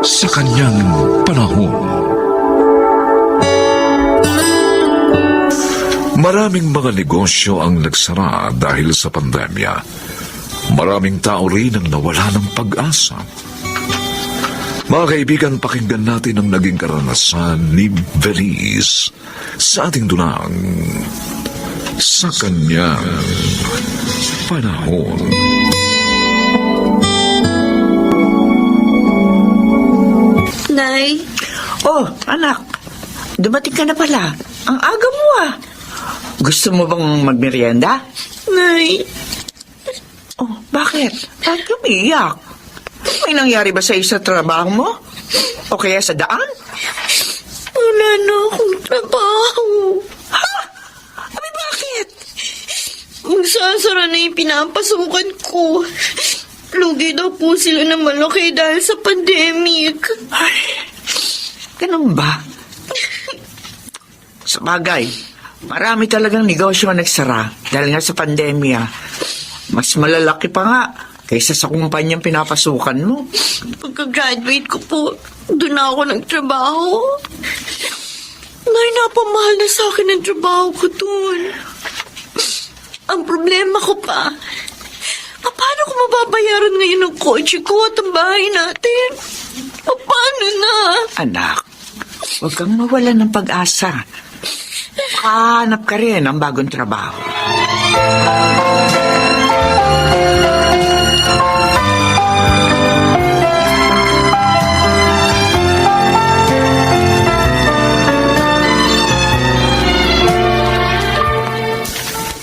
sa kanyang panahon. Maraming mga negosyo ang nagsara dahil sa pandemya. Maraming tao rin ang nawala ng pag-asa. Mga kaibigan, pakinggan natin ang naging karanasan ni Venice sa ating dunang sa kanyang panahon. Nay? Oh, anak. Dumating ka na pala. Ang aga mo ah. Gusto mo bang magmerienda? Nay? Oh, bakit? Bakit ka umiiyak? May nangyari ba sa sa trabaho mo? O kaya sa daan? Wala na akong trabaho. Ha? Abi, bakit? Magsasara na yung pinapasukan ko. Lugi daw po sila na malaki dahil sa pandemic. Ay, ganun ba? Sa bagay, marami talagang negosyo ang nagsara dahil nga sa pandemya. Mas malalaki pa nga kaysa sa kumpanyang pinapasukan mo. Pagka-graduate ko po, doon na ako nagtrabaho. Nay, napamahal na sa akin ang trabaho ko doon. Ang problema ko pa, paano ko mababayaran ngayon ang kotse ko at ang bahay natin? Paano na? Anak, huwag kang mawala ng pag-asa. Makahanap ka rin ng bagong trabaho.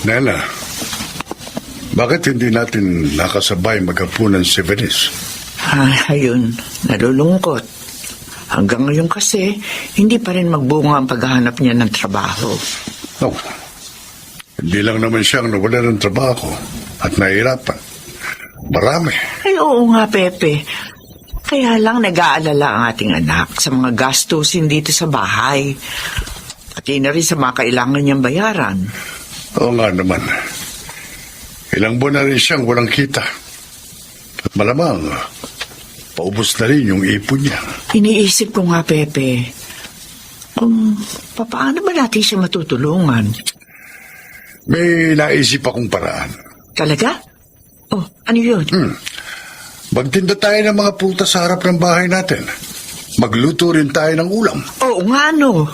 Nela, bakit hindi natin nakasabay maghapunan si Venice? Ayun, nalulungkot. Hanggang ngayon kasi, hindi pa rin magbunga ang paghahanap niya ng trabaho. Oh, hindi lang naman siyang nawala ng trabaho at nahihirapan. Marami. Ay, oo nga, Pepe. Kaya lang nag-aalala ang ating anak sa mga gastusin dito sa bahay. Pati na rin sa mga kailangan niyang bayaran. Oo nga naman. Ilang buwan na rin siyang walang kita. At malamang, paubos na rin yung ipon niya. Iniisip ko nga, Pepe, paano ba natin siya matutulungan? May naisip akong paraan. Talaga? Oh, ano yun? Magtinda tayo ng mga prutas sa harap ng bahay natin. Magluto rin tayo ng ulam. Oo nga, no.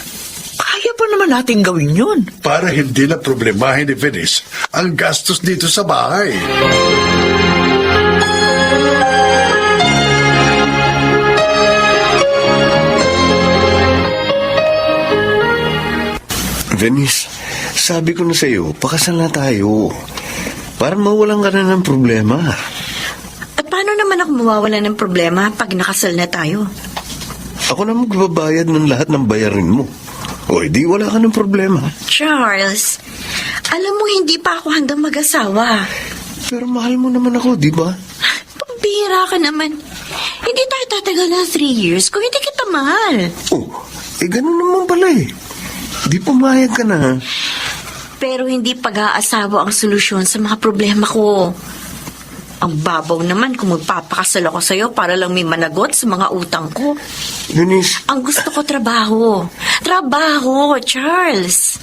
Kaya pa naman natin gawin yun. Para hindi na problemahin ni Venice ang gastos dito sa bahay. Venice, sabi ko na sa'yo, pakasal na tayo. Para mawalan ka na ng problema. At paano naman ako mawawala ng problema pag nakasal na tayo? Ako na magbabayad ng lahat ng bayarin mo. O di wala ka ng problema. Charles, alam mo hindi pa ako handang mag-asawa. Pero mahal mo naman ako, di ba? Pambihira ka naman. Hindi tayo tatagal ng 3 years kung hindi kita mahal. Oh, ganun naman pala eh. Di pumayag ka na. Pero hindi pag-aasawa ang solusyon sa mga problema ko. Ang babaw naman kung magpapakasal ako sa'yo para lang may managot sa mga utang ko. Venice. Ang gusto ko trabaho. Trabaho, Charles.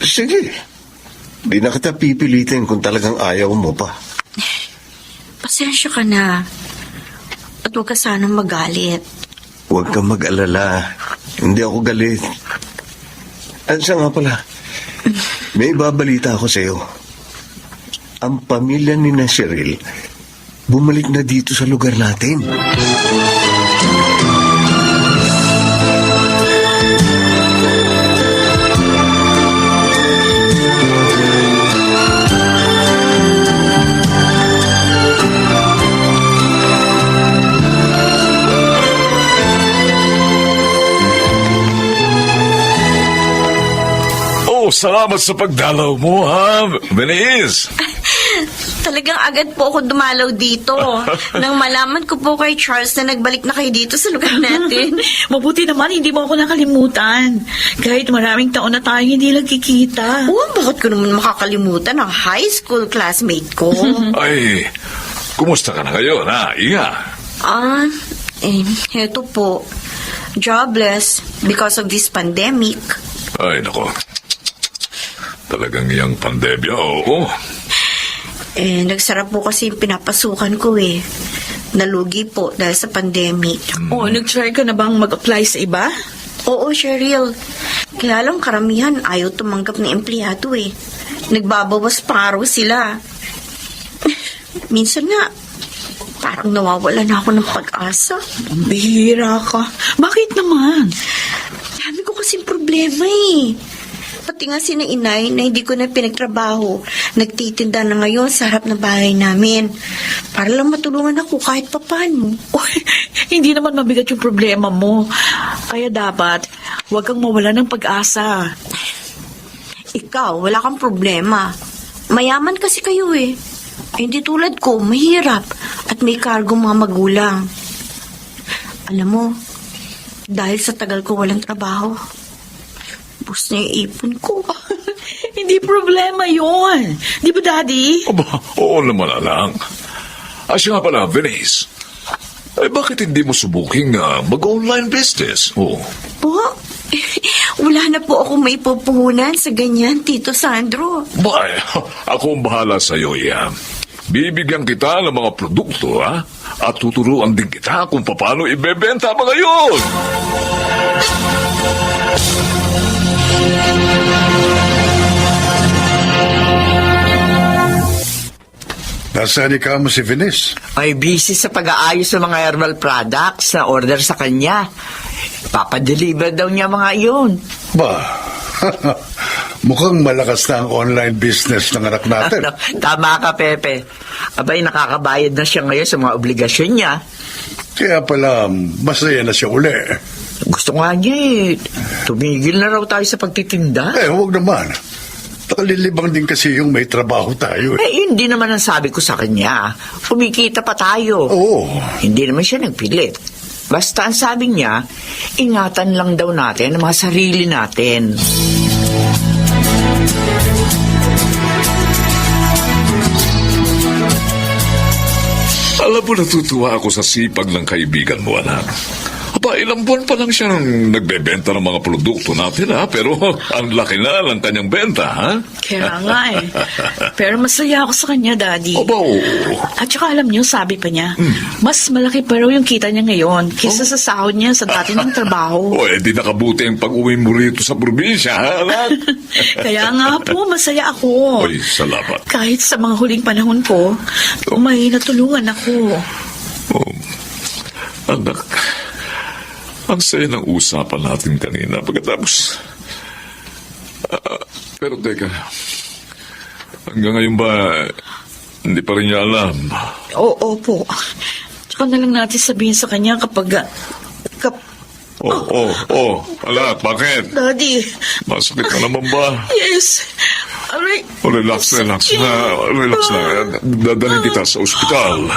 Sige. Di na kita pipilitin kung talagang ayaw mo pa. Pasensya ka na. At huwag ka sanang magalit. Huwag kang mag-alala. Hindi ako galit. At siya nga pala, may babalita ako sa'yo. Ang pamilya ni na Cheryl, bumalik na dito sa lugar natin. Salamat sa pagdalaw mo, ha, Venice? Talagang agad po ako dumalaw dito. Nang malaman ko po kay Charles na nagbalik na kayo dito sa lugar natin. Mabuti naman, hindi mo ako nakalimutan. Kahit maraming taon na tayong hindi nagkikita. Oo, bakit ko naman makakalimutan ang high school classmate ko? Ay, kumusta ka na ngayon, ha, Iya? Heto po. Jobless because of this pandemic. Ay, nako. Talagang iyang pandemya, oo. Nagsara po kasi yung pinapasukan ko eh. Nalugi po dahil sa pandemic. Oh, nag-try ka na bang mag-apply sa iba? Oo, Cheryl. Kaya lang karamihan ayaw tumanggap ng empleyado eh. Nagbabawas pa raw sila. Minsan nga, parang nawawala na ako ng pag-asa. Bihira ka. Bakit naman? Dami ko kasing problema eh. Pati nga si na inay na hindi ko na pinagtrabaho. Nagtitinda na ngayon sa harap ng bahay namin. Para lang matulungan ako kahit papano. Uy, hindi naman mabigat yung problema mo. Kaya dapat, huwag kang mawala ng pag-asa. Ikaw, wala kang problema. Mayaman kasi kayo eh. Ay, hindi tulad ko, mahirap at may kargo mga magulang. Alam mo, dahil sa tagal ko walang trabaho, bus na yung ipon ko. Hindi problema yon. Di ba, Daddy? Aba, oo naman, alang. Siya nga pala, Venice. Ay, bakit hindi mo subuking mag-online business? Oh. Po, wala na po ako may pupuhunan sa ganyan, Tito Sandro. Bay, ako ang bahala sa iyo, Ian. Bibigyan kita ng mga produkto, ha? At tuturuan din kita kung paano ibebenta pa ngayon. Nasaan ikaw mo si Venice? Ay, busy sa pag-aayos ng mga herbal products na order sa kanya. Papadeliver daw niya mga iyon. Ba, mukhang malakas na ang online business ng anak natin. Tama ka, Pepe. Abay, nakakabayad na siya ngayon sa mga obligasyon niya. Kaya pala, masaya na siya uli. Gusto nga niya eh. Tumigil na raw tayo sa pagtitinda. Huwag naman. Nakalilibang din kasi yung may trabaho tayo. Yun din naman ang sabi ko sa kanya. Kumikita pa tayo. Oo. Hindi naman siya nagpilit. Basta ang sabi niya, ingatan lang daw natin ang mga sarili natin. Alam mo, natutuwa ako sa sipag ng kaibigan mo, anak. Aba, ilang buwan pa lang siyang nagbebenta ng mga produkto natin, ha? Pero ang laki na ng kanyang benta, ha? Kaya nga eh. Pero masaya ako sa kanya, Daddy. Aba, oo. At saka alam niyo, sabi pa niya, mas malaki pa raw yung kita niya ngayon kaysa sa sahod niya sa dati ng trabaho. O, di nakabuti ang pag-uwi mo rito sa probinsya, ha, anak? Kaya nga po, masaya ako. Oy, salamat. Kahit sa mga huling panahon ko, may natulungan ako. Oh, anak, ang saya ng usapan natin kanina pagkatapos. Pero teka, hanggang ngayon ba hindi pa rin niya alam? Opo. Tsaka na lang natin sabihin sa kanya kapag... Anak, bakit? Daddy. Masakit na naman ba? Yes. Aray. Relax na. Dadalhin kita sa ospital.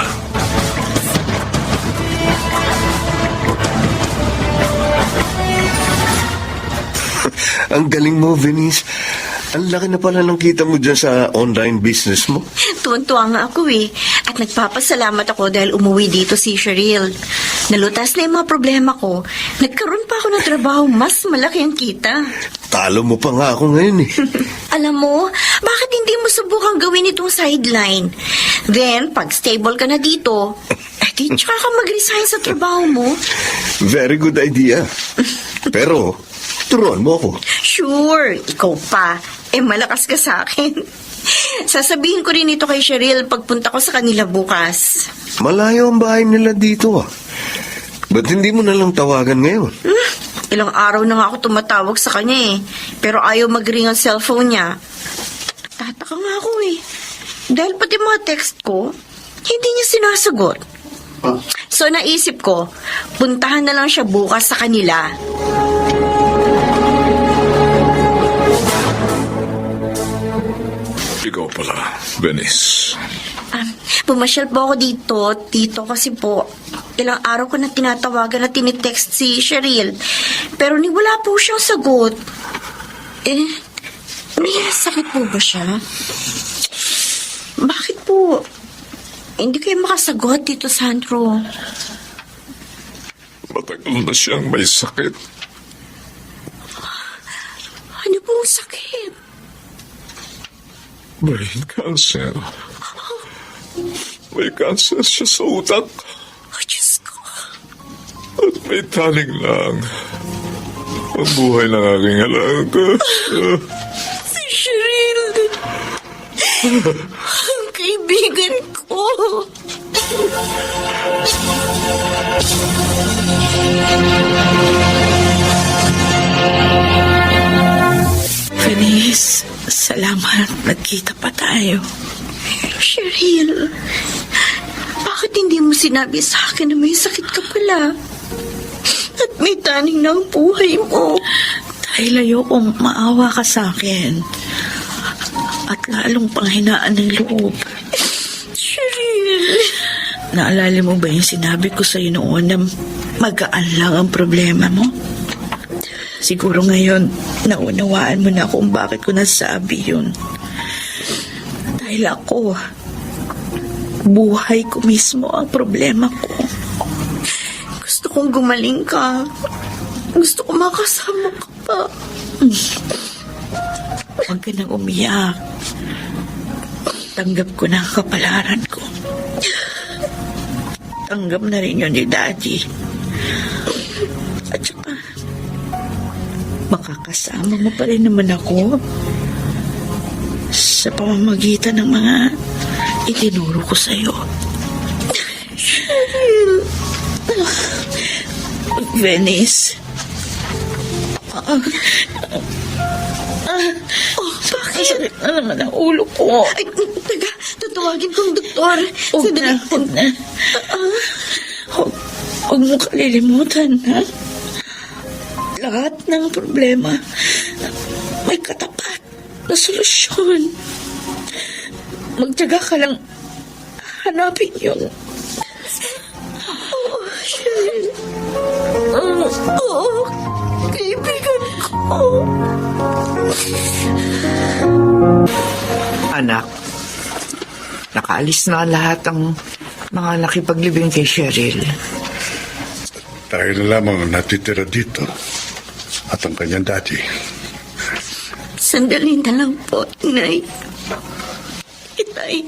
Ang galing mo, Venice. Ang laki na pala ng kita mo dyan sa online business mo. Tuwan-tuwa nga ako eh. At nagpapasalamat ako dahil umuwi dito si Cheryl. Nalutas na yung mga problema ko. Nagkaroon pa ako ng trabaho, mas malaki ang kita. Talo mo pa nga ako ngayon eh. Alam mo, bakit hindi mo subukang gawin itong sideline? Then, pag stable ka na dito, di tsaka ka mag-resign sa trabaho mo. Very good idea. Pero, turuan mo ako. Sure, ikaw pa. Malakas ka sa akin. Sasabihin ko rin ito kay Cheryl pagpunta ko sa kanila bukas. Malayo ang bahay nila dito ah. Ba't hindi mo na lang tawagan ngayon? Ilang araw na nga ako tumatawag sa kanya eh. Pero ayaw mag-ring ang cellphone niya. Tataka nga ako eh. Dahil pati mga text ko, hindi niya sinasagot. So naisip ko, puntahan na lang siya bukas sa kanila. Ikaw pala, Venice. Pumasyal po ako dito, kasi po, ilang araw ko na tinatawagan at tinitext si Cheryl. Pero wala po siyang sagot. May sakit po ba siya? Bakit po hindi kayo makasagot, Tito Sandro? Matagal na siyang may sakit. Ano pong sakit? Brain cancer. May cancer siya sa utak. Oh, Diyos ko. At may taning lang ang buhay ng aking alaga. Si Cheryl. Ang kaibigan ko. Venice, salamat. Nagkita pa tayo. Cheryl, bakit hindi mo sinabi sa akin na may sakit ka pala? At may taning na ang buhay mo. Dahil ayokong maawa ka sa akin. At lalong panghinaan ng loob. Cheryl. Naalala mo ba yung sinabi ko sa'yo noon na magaan lang ang problema mo? Siguro ngayon, naunawaan mo na kung bakit ko nasabi yun. Dahil ako, buhay ko mismo ang problema ko. Gusto kong gumaling ka. Gusto ko makasama ka pa. Huwag ka nang umiyak. Tanggap ko na ang kapalaran ko. Tanggap na rin yun ni Daddy. At saka, makakasama mo pa rin naman ako sa pamamagitan ng mga itinuro ko sa'yo. Venice. Bakit? Sakit na naman ang ulo ko. Ay, taga, tatawagin kong doktor. Huwag na, huwag na. Huwag mo kalilimutan, ha? Lahat ng problema may katapat na solusyon. Magtiyaga ka lang hanapin yun. Cheryl. Oo, kaibigan ko. Anak, nakaalis na lahat ang mga nakipaglibing kay Cheryl. Tayo na lamang natitira dito at ang kanyang daddy. Sandali na lang po, Nay. Itay.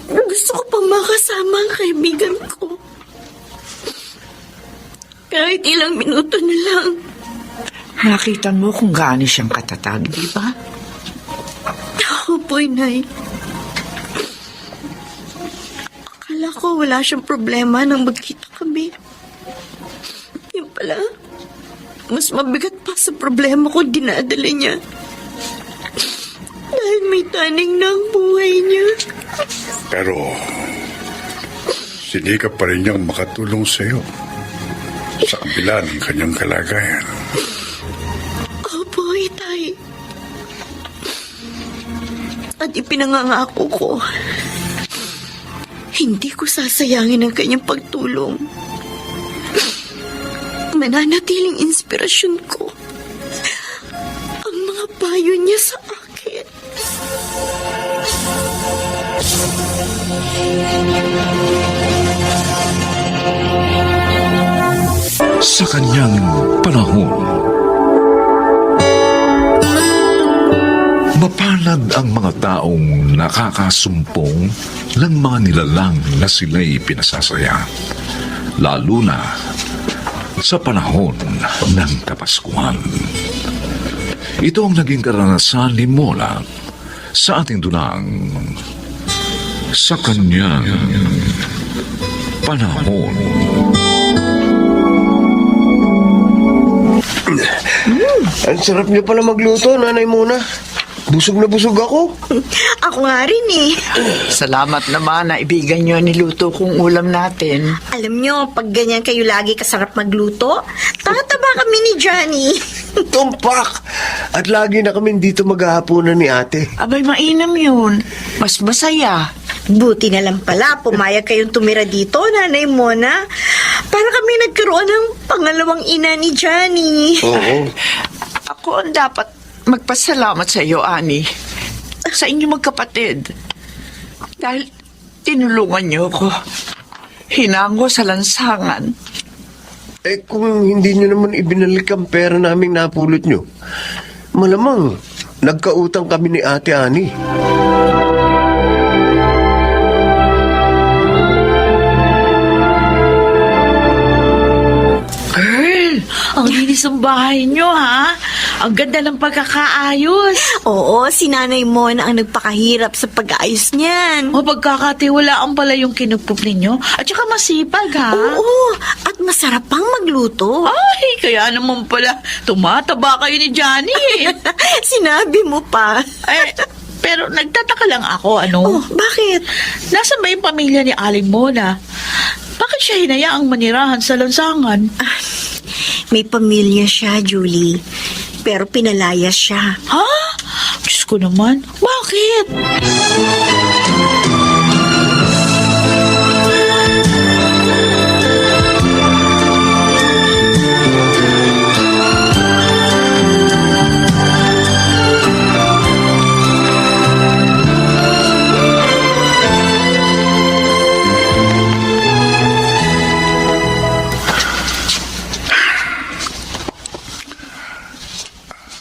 Gusto ko pang makasama ang kaibigan ko. Kahit ilang minuto na lang. Nakita mo kung gaano siyang katatag, di ba? Opo, Nay. Akala ko wala siyang problema nang magkita kami. Yung pala, mas mabigat pa sa problema ko dinadala niya. Dahil may taning na ang buhay niya. Pero sinikap pa rin niyang makatulong sa iyo sa kabila ng kanyang kalagayan. Opo, Itay. At ipinangangako ko, hindi ko sasayangin ang kanyang pagtulong. Mananatiling inspirasyon ko ang mga payo niya sa akin. Sa kanyang panahon, mapalad ang mga taong nakakasumpong ng mga nilalang na sila'y pinasasaya, lalo na sa panahon ng Kapaskuhan. Ito ang naging karanasan ni Mola sa ating dunang sa kanyang panahon. Ang sarap niyo pala magluto, Nanay Mona. Busog na busog ako. Ako nga rin eh. Salamat naman na ibigan niyo niluto kong ulam natin. Alam nyo, pag ganyan kayo lagi kasarap magluto, tataba kami ni Johnny. Tumpak! At lagi na kami dito maghahaponan ni ate. Abay, mainam yun. Mas masaya. Buti na lang pala, pumayag kayong tumira dito, Nanay Mona. Para kami nagkaroon ng pangalawang ina ni Johnny. Oo. Ako ang dapat magpasalamat sa iyo, Ani. Sa inyo magkapatid. Dahil tinulungan niyo ako. hinango sa lansangan. Eh kung hindi nyo naman ibinalik ang pera naming napulot nyo, malamang nagkautang kami ni Ate Ani. Girl, ang linis ng bahay nyo, ha? Ang ganda ng pagkakaayos. Oo, si Nanay Mona ang nagpakahirap sa pag-aayos niyan. O pagkakatiwalaan pala yung kinupup ninyo. At saka masipag, ha? Oo, at masarap pang magluto. Ay, kaya naman pala tumataba kayo ni Johnny. Sinabi mo pa. Eh, pero nagtataka lang ako, Oh, bakit? Nasaan ba yung pamilya ni Aling Mona? Bakit siya hinayaang manirahan sa lansangan? May pamilya siya, Julie. Pero pinalayas siya. Ha? Diyos ko naman. Bakit?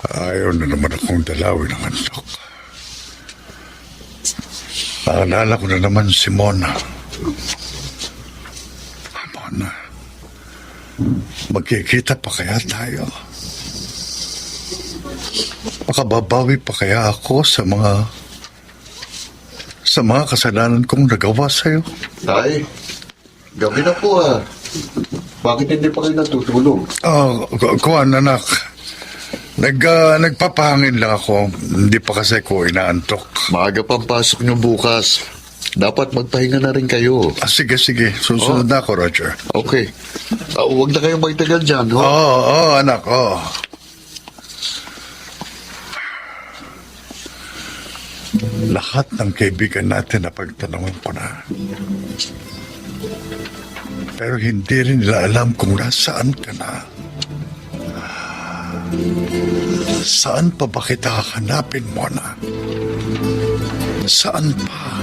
Ayaw na naman akong dalawin ng antok. Naalala ko na naman si Mona. Mona, magkikita pa kaya tayo? Makababawi pa kaya ako sa mga kasalanan kong nagawa sa'yo? Tay, gabi na po Bakit hindi pa kayo natutulog? Kuwan, anak. Nagpapahangin lang ako. Hindi pa kasi ko inaantok. Maaga pang pasok nyo bukas. Dapat magpahinga na rin kayo. Sige. Susunod na ako, Roger. Okay. Huwag na kayong magtagal dyan, ho? Oo, anak, oo. Lahat ng kaibigan natin na pagtanungan ko na. Pero hindi rin nila alam kung nasaan ka na. Saan pa ba kita hahanapin, Mona? Saan pa?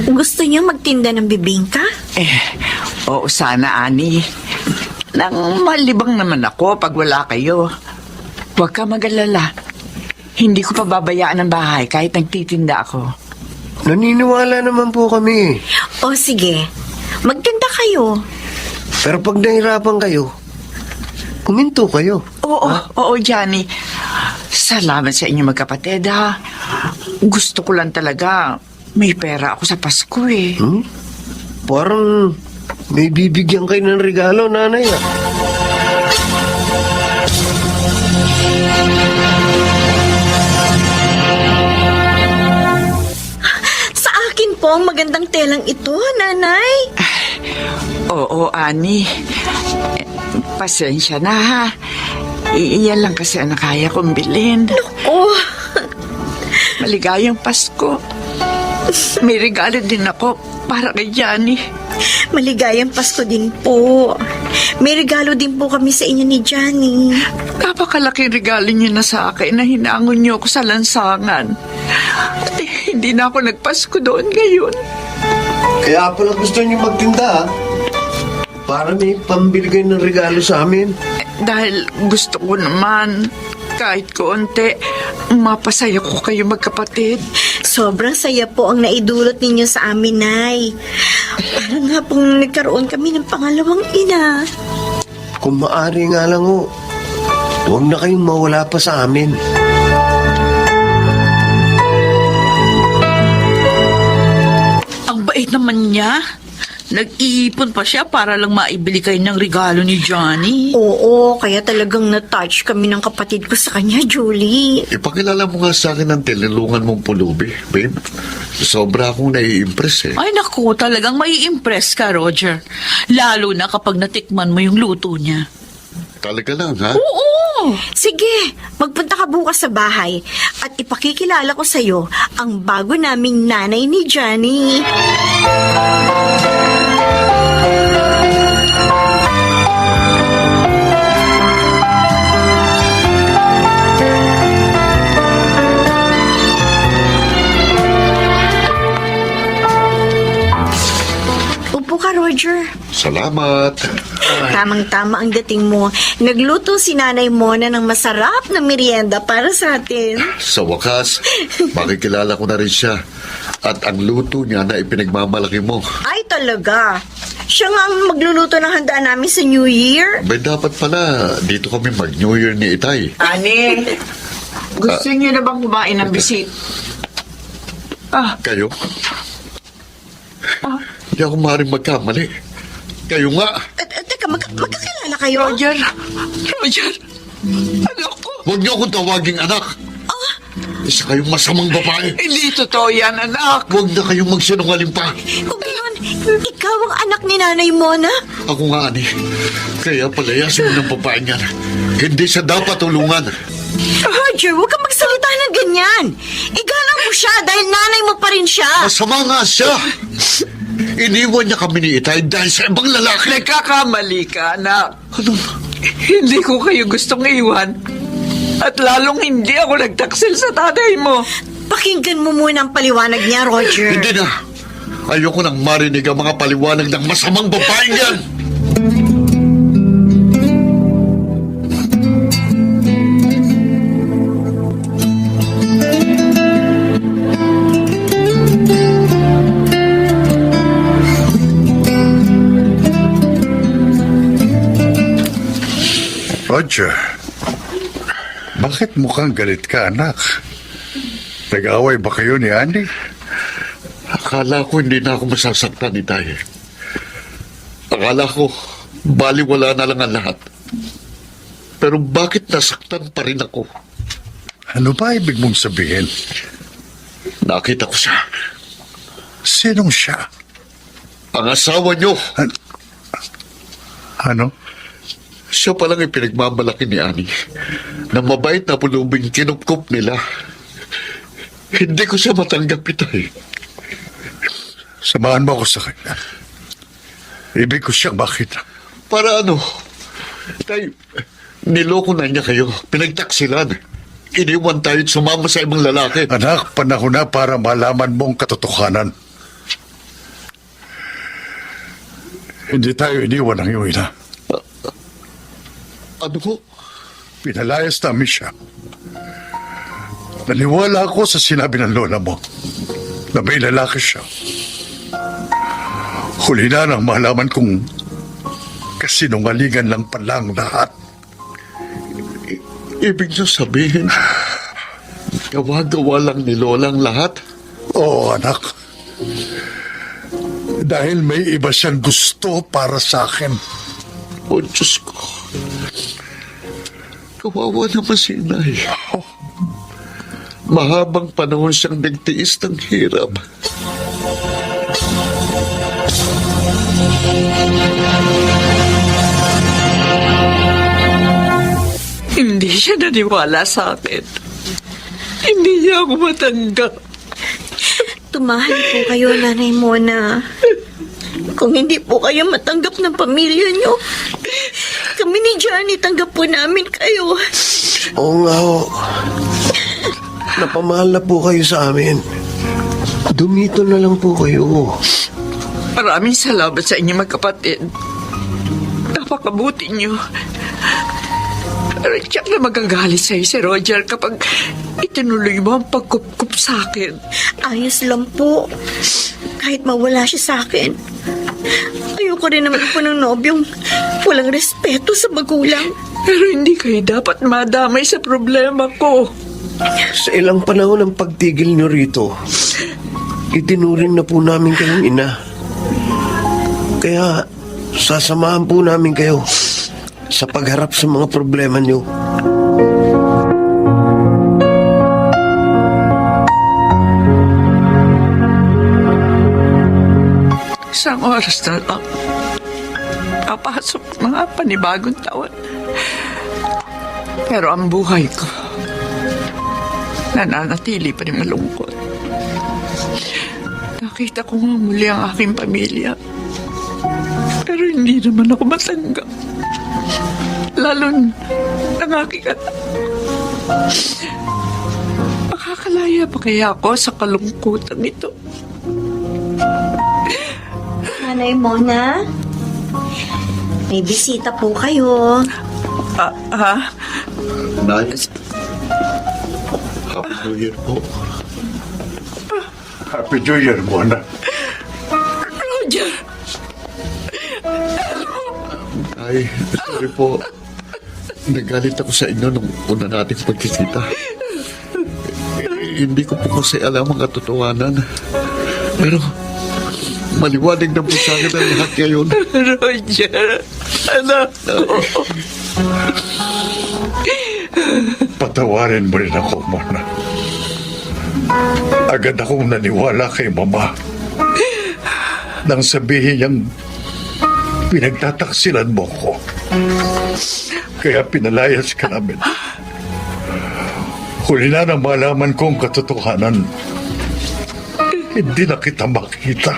Gusto niyo magtinda ng bibingka? Oo sana, Ani. Nang malibang naman ako pag wala kayo. Huwag ka mag-alala. Hindi ko pababayaan ang bahay kahit nagtitinda ako. Naniniwala naman po kami. O sige, magtinda kayo. Pero pag nahirapan kayo, kuminto kayo. Oo, Johnny. Salamat sa inyo magkapatid, ha. Gusto ko lang talaga may pera ako sa Pasko, eh. Parang may bibigyan kayo ng regalo, nanay. Sa akin po ang magandang telang ito, Nanay. Oo, Ani. Pasensya na, ha. Iyan lang kasi ang kaya kong bilhin. Oh, Maligayang Pasko. May regalo din ako para kay Johnny. maligayang Pasko din po. May regalo din po kami sa inyo ni Johnny. Napakalaking regalo niyo na sa akin na hinangon niyo ako sa lansangan. At hindi na ako nagpasko doon ngayon. Kaya pala gusto niyo magtinda, para may pambili kayo ng regalo sa amin. Dahil gusto ko naman, kahit konti, mapasaya ko kayo magkapatid. Sobrang saya po ang naidulot ninyo sa amin, Nay. Parang nga pong nagkaroon kami ng pangalawang ina. Kung maaari nga lang huwag na kayong mawala pa sa amin. Ang bait naman niya. Nag-iipon pa siya para lang maibili kayo ng regalo ni Johnny. Oo, kaya talagang na-touch kami ng kapatid ko sa kanya, Julie. Ipakilala mo nga sa akin ang tinulungan mong pulubi, babe. Sobra akong nai-impress, Ay naku, talagang mai-impress ka, Roger. Lalo na kapag natikman mo yung luto niya. Talaga lang, ha? Oo! Sige, magpunta ka bukas sa bahay at ipakikilala ko sa'yo ang bago naming nanay ni Johnny. Upo ka, Roger. Salamat. Tamang-tama ang dating mo. Nagluto si Nanay Mona ng masarap na merienda para sa atin. Sa wakas, makikilala ko na rin siya. At ang luto niya na ipinagmamalaki mo. Ay, talaga. Siya nga ang magluluto ng handaan namin sa New Year. May dapat pala, dito kami mag-New Year ni Itay. Ani, gusto niyo na bang kumain ng bisit? Kayo? Hindi ako maaaring magkamali. Kayo nga. Teka, magkakilala kayo? Roger, anak ko. Huwag niyo akong tawaging anak. Isa kayong masamang babae. Hindi totoo yan, anak. Huwag na kayong magsinungaling pa. Kung gayon, ikaw ang anak ni Nanay Mona? Ako nga, Ani. Kaya palayasin mo ng babae niyan. Hindi siya dapat tulungan. Roger, huwag kang magsalita ng ganyan. Igalang mo siya dahil nanay mo pa rin siya. Masama nga siya. Iniwan niya kami ni Itay dahil sa ibang lalaki. Nagkakamali ka, anak. Ano? Hindi ko kayo gustong iwan. At lalong hindi ako nagtaksil sa tatay mo. Pakinggan mo muna ang paliwanag niya, Roger. Hindi na. Ayoko nang marinig ang mga paliwanag ng masamang babaeng yan. Roger, bakit mukhang galit ka, anak? Nag-away ba kayo ni Andy? Akala ko hindi na ako masasaktan ni Tay. Akala ko baliwala na lang ang lahat. Pero bakit nasaktan pa rin ako? Ano ba ibig mong sabihin? Nakita ko siya. Sinong siya? Ang asawa niyo. Ano? Siya palang ipinagmamalaki ni Annie na mabait na pulubing kinupkup nila. Hindi ko siya matanggap, Itay. Samahan mo ako sa kanya. Ibig ko siyang makita. Para ano? Tay, niloko na niya kayo. Pinagtaksilan. Iniwan tayo at sumama sa ibang lalaki. Anak, panahon na para malaman mo ang katotohanan. Hindi tayo iniwan ng iyong ina. Ano ko? Pinalayas namin siya. Naniwala ako sa sinabi ng lola mo na may lalaki siya. Huli na nang malaman kong kasinungalingan lang pala ang lahat. Ibig niyo sabihin, gawa-gawa lang ni Lola ang lahat? Oo, anak. Dahil may iba siyang gusto para sa akin. O Diyos ko. Kawawa naman si Inay. Mahabang panahon siyang nagtiis ng hirap. Hindi siya naniwala sa akin. Hindi niya ako matanggap. Tumahan po kayo, Nanay Mona. Kung hindi po kayo matanggap ng pamilya niyo, kami ni Johnny tanggap po namin kayo. Oo nga ho. Napamahal na po kayo sa amin. Dumito na lang po kayo. Maraming salamat sa inyo magkapatid. Napakabuti niyo. Pero tiyak na magagalit sa'yo si Roger kapag itinuloy mo ang pagkupkup sa akin. Ayos lang po. Kahit mawala siya sa akin. Ayoko rin naman po ng nobyong walang respeto sa magulang. Pero hindi kayo dapat madamay sa problema ko. Sa ilang panahon ng pagtigil nyo rito, itinuring na po namin kayong ina. Kaya sasamahan po namin kayo sa pagharap sa mga problema nyo. Isang oras na lang. Papasok mga panibagong taon. Pero ang buhay ko, nananatili pa rin malungkot. Nakita ko nga muli ang aking pamilya. Pero hindi naman ako matanggap. Lalo ng aking anak. Makakalaya pa kaya ako sa kalungkutan ito? Nanay Mona, may bisita po kayo. Nay, Happy New Year po. Happy New Year, Mona. Roger! Ay, sorry po. Nagalit ako sa inyo nung una nating pagkikita. Hindi ko po kasi alam ang katotohanan. Pero, maliwanag na po sa akin ang lahat ngayon. Roger! Anak ko! Patawarin mo rin ako, Mona. Agad akong naniwala kay Mama nang sabihin niyang pinagtataksilan mo ko. Kaya pinalayas ka namin. Huli na nang malaman ko ang katotohanan. Hindi na kita makita.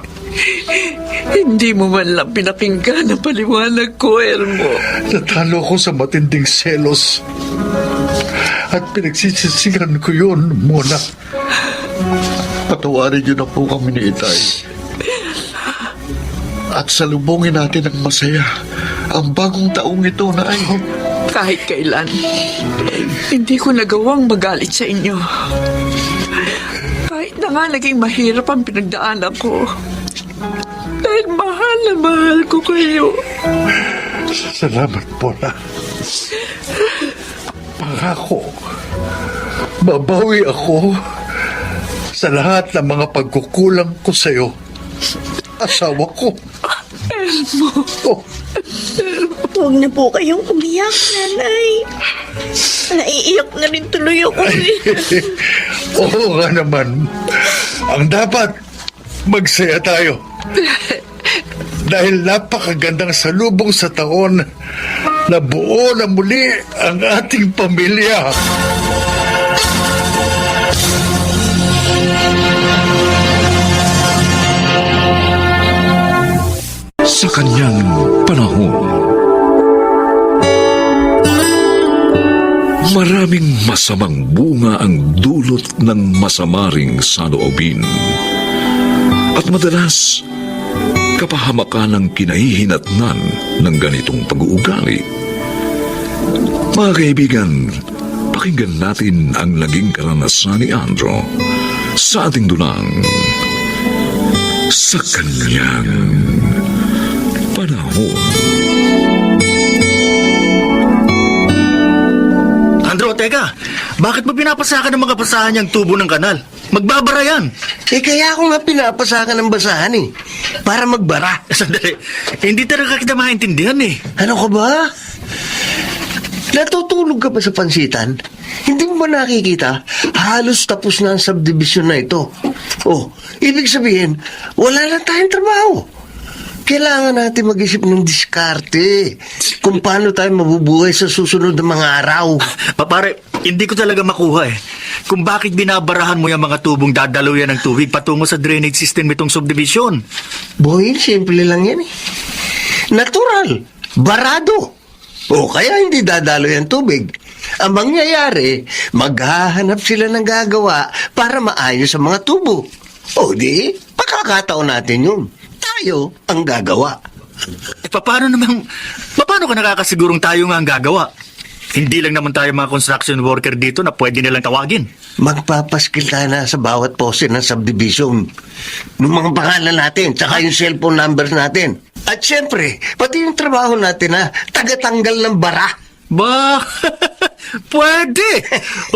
Hindi mo man lang pinakinggan ang paliwanag ko, Elmo. Natalo ko sa matinding selos. At pinagsisisigan ko yun, Mona. Patawarin niyo na po kami ni Itay. At salubungin natin ng masaya ang bagong taong ito na ay... Kahit kailan, hindi ko nagawang magalit sa inyo. Kahit na nga naging mahirap ang pinagdaanan ko. Dahil mahal na mahal ko kayo. Salamat, Mona. Pangako, babawi ako sa lahat ng mga pagkukulang ko sa'yo. Asawa ko. Elmo. Oh, Huwag na po kayong umiyak, nanay. Naiiyak na rin tuloy ako eh. oo nga naman. Ang dapat, magsaya tayo. Dahil napakagandang salubong sa taon na buo na muli ang ating pamilya. Sa kanyang panahon, maraming masamang bunga ang dulot ng masamaring saloobin. At madalas, kapahamakan ang kinahihinatnan ng ganitong pag-uugali. Mga kaibigan, pakinggan natin ang naging karanasan ni Andrew sa ating dulang sa kanyang panahon. Andrew, teka. Bakit mo pinapasakan ng mga basahan niyang tubo ng kanal? Magbabara yan. Kaya ako nga pinapasakan ng basahan eh. Para magbara. Sandali. Hindi talaga kita maintindihan eh. Ano ka ba? Natutulog ka ba sa pansitan? Hindi mo ba nakikita? Halos tapos na ang subdivision na ito. Oh, ibig sabihin, wala na tayong trabaho. Kailangan natin mag-isip ng diskarte kung paano tayo mabubuhay sa susunod na mga araw. Pare, hindi ko talaga makuha eh. Kung bakit binabarahan mo yung mga tubong dadaluyan ng tubig patungo sa drainage system itong subdivision. Boy, simple lang yan eh. Natural. Barado. O kaya hindi dadalo yung tubig. Ang mangyayari, maghahanap sila ng gagawa para maayos ang mga tubo. O di, pakakataon natin yun. Tayo ang gagawa. Paano ka nakakasigurong tayo nga ang gagawa? Hindi lang naman tayo mga construction worker dito na pwede nilang tawagin. Magpapaskil tayo na sa bawat poste ng subdivision. Nung mga pangalan natin, tsaka yung cellphone numbers natin. At syempre, pati yung trabaho natin na tagatanggal ng bara. Ba, pwede.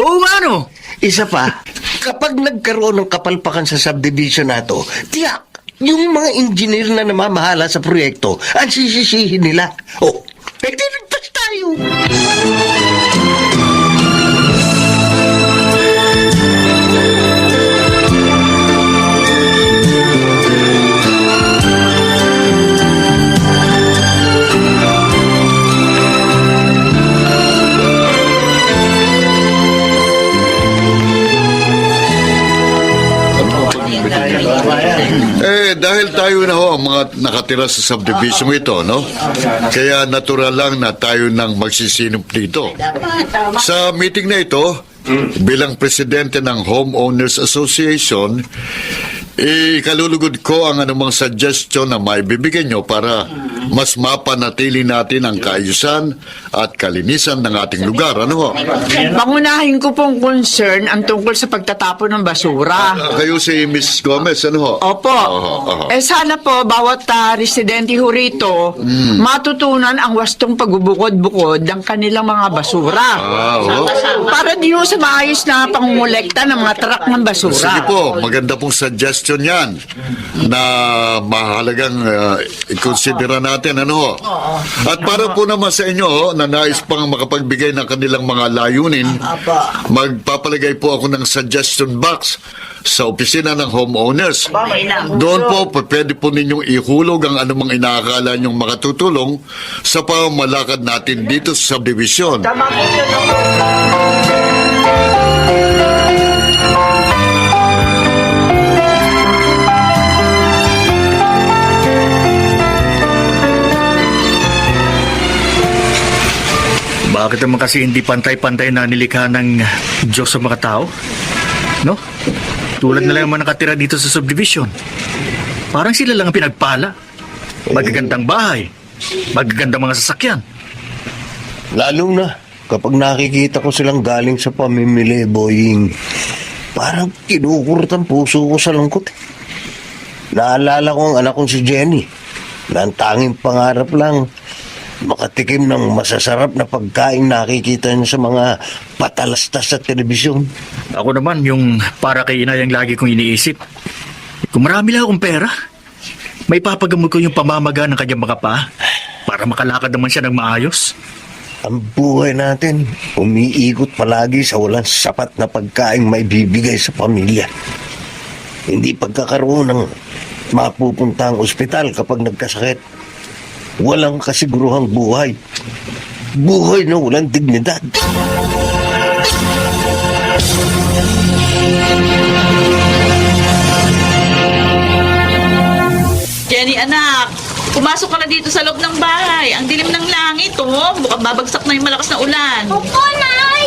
Oo nga no. Isa pa, kapag nagkaroon ng kapalpakan sa subdivision na to, tiyak, yung mga engineer na namamahala sa proyekto, ang sisisihin nila. Oh, nagtiligtas tayo. Dahil tayo na ho ang mga nakatira sa subdivision ito, no? Kaya natural lang na tayo nang magsisinop dito. Sa meeting na ito, bilang presidente ng Homeowners Association, ikalulugod ko ang anumang suggestion na maibibigay nyo para mas mapanatili natin ang kaayusan at kalinisan ng ating lugar. Ano ho? Pangunahin ko pong concern ang tungkol sa pagtatapon ng basura. Kayo si Miss Gomez, ano ho? Opo. Oho. Sana po, bawat residente ho rito, matutunan ang wastong pagbubukod-bukod ng kanilang mga basura. Oo. Para di ho sa maayos na pangungulekta ng mga truck ng basura. Sige po, maganda pong suggestion yan na mahalagang ikonsidera natin, ano ho? At para po naman sa inyo, na nais pang makapagbigay ng kanilang mga layunin, magpapalagay po ako ng suggestion box sa opisina ng homeowners. Doon po, pwede po ninyong ihulog ang anumang inaakala nyong makatutulong sa pamamalakad natin dito sa subdivision. Bakit naman kasi hindi pantay-pantay na nilikha ng Diyos sa mga tao? No? Tulad na lang yung mga nakatira dito sa subdivision. Parang sila lang ang pinagpala. Magagandang bahay. Magagandang mga sasakyan. Lalo na kapag nakikita ko silang galing sa pamimili, Boying, parang kinukurot ang puso ko sa lungkot. Naalala ko ang anak kong si Jenny, na ang tanging pangarap lang makatikim ng masasarap na pagkain nakikita niya sa mga patalastas sa telebisyon. Ako naman, yung para kay inay ang lagi kong iniisip. Kung marami lang akong pera, may papagamot ko yung pamamaga ng kanyang mga paa para makalakad naman siya ng maayos. Ang buhay natin, umiikot palagi sa walang sapat na pagkain may bibigay sa pamilya. Hindi pagkakaroon ng mapupuntang ospital kapag nagkasakit. Walang kasiguruhang buhay. Buhay na walang dignidad. Jenny, anak, pumasok ka na dito sa loob ng bahay. Ang dilim ng langit, oh. Mukhang babagsak na yung malakas na ulan. Opo, Nay!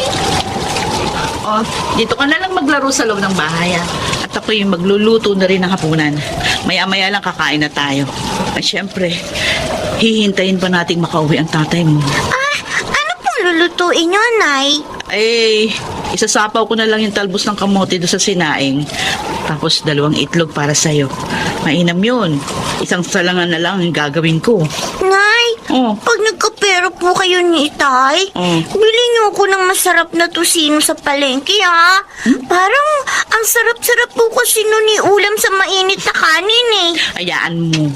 Oh, dito ka na lang maglaro sa loob ng bahay, ah. At ako yung magluluto na rin ng hapunan. Maya-maya lang kakain na tayo. At syempre, hihintayin pa nating makauwi ang tatay mo. Ano pong lulutuin nyo, Nay? Isasapaw ko na lang yung talbos ng kamote doon sa sinaing. Tapos 2 itlog para sa'yo. Mainam yun. Isang salangan na lang ang gagawin ko. Nay, Oh. pag nagkapera po kayo ni Itay, Oh. bili niyo ako ng masarap na tusino sa palengke, ha? Parang ang sarap-sarap po kasi nun ni ulam sa mainit na kanin, eh. Hayaan mo.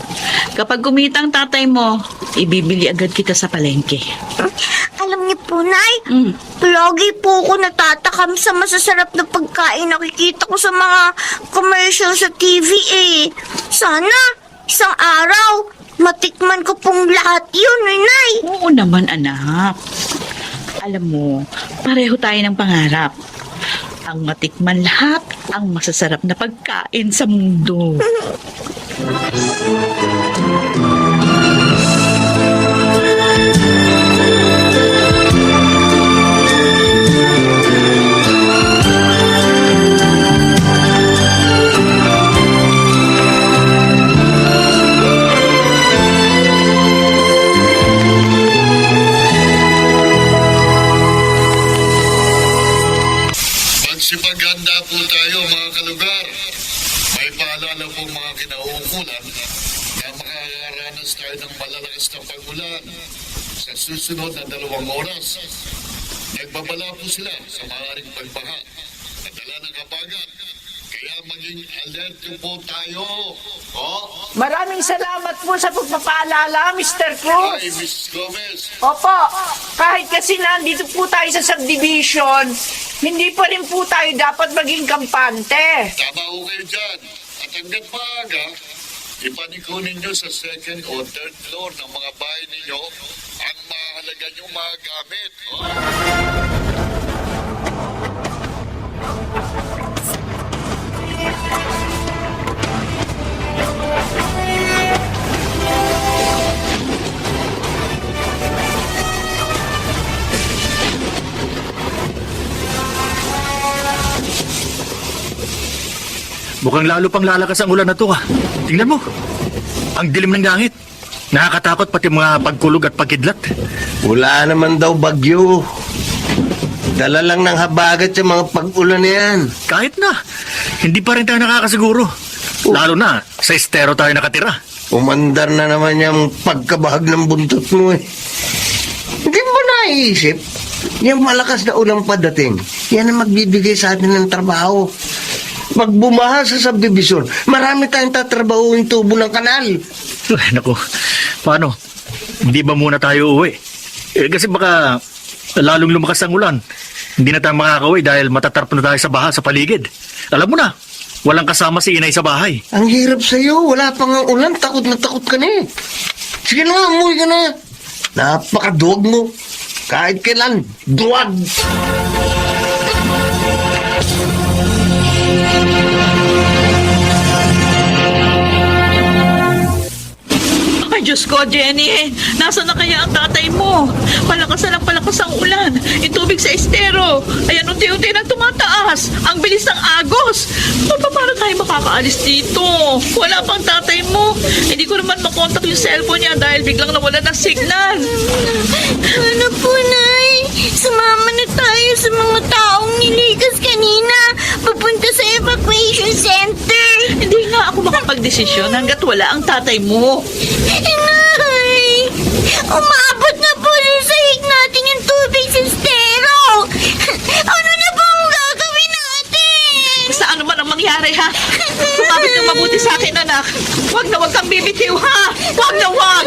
Kapag kumita ang tatay mo, ibibili agad kita sa palengke. Alam niyo po, Nay, Mm. lagi po ako natatakam sa masasarap na pagkain nakikita ko sa mga commercial sa TV, eh. Sana, isang araw, matikman ko pong lahat yun, eh, Nay. Oo naman, anak. Alam mo, pareho tayo ng pangarap. Ang matikman lahat ang masasarap na pagkain sa mundo. Magsipaganda po tayo mga kalugar. May paalala po mga kinauukulan na makakaranas tayo ng malalakas na pag-ulan sa susunod na 2 oras. Nagbabala po sila sa maaaring pagbaha at dala ng habagat. Kaya maging alert po tayo. Maraming salamat po sa pagpapaalala, Mr. Cruz. Hi, Mrs. Gomez. Opo, kahit kasi nandito po tayo sa subdivision, hindi pa rin po tayo dapat maging kampante. Tama ho kayo dyan. At hanggat maaga, ipaniko ninyo sa 2nd o 3rd floor ng mga bahay ninyo ang mahalaga niyong mga gamit. mukhang lalo pang lalakas ang ulan na to, ah. Tingnan mo. Ang dilim ng langit. Nakakatakot pati mga pagkulog at pagkidlat. Wala naman daw bagyo. Dala lang ng habagat sa mga pag-ulan na yan. Kahit na, hindi pa rin tayo nakakasiguro. Lalo na, sa estero tayo nakatira. Umandar na naman yung pagkabahag ng buntot mo eh. Hindi mo naisip? Yung malakas na ulang padating, yan ang magbibigay sa atin ng trabaho. Pag bumaha sa subdivision, marami tayong tatrabahuin tubo ng kanal. Ay, naku. Paano? Hindi ba muna tayo uwi? Kasi baka lalong lumakas ang ulan. Hindi na tayo makakauwi dahil matatarp na tayo sa baha sa paligid. Alam mo na, walang kasama si inay sa bahay. Ang hirap sa'yo, wala pa nga ulan, takot na takot ka na eh. Sige na, umuwi ka na. Napakaduwag mo. Kahit kailan, duwag. Ay, Diyos ko, Jenny. Nasaan na kaya ang tatay mo? Palakas na lang palakas ang ulan. Yung tubig sa estero. Ayan, unti-unti nang tumataas. Ang bilis ng agos. Paano tayo makakaalis dito? Wala pang tatay mo. Hindi ko naman makontak yung cellphone niya dahil biglang nawala ng signal. Ano po, Nay? Sumama na tayo sa mga taong nilikas kanina. Papunta sa evacuation center. Hindi nga ako makapag-desisyon hanggat wala ang tatay mo. Nay! Umabot na po sa sahig natin yung tubig sa estero. Ano na po ang gagawin natin? Sa ano man ang mangyari, ha? Sumabit ng mabuti sa akin, anak. Huwag kang bibitiw, ha? Huwag na huwag!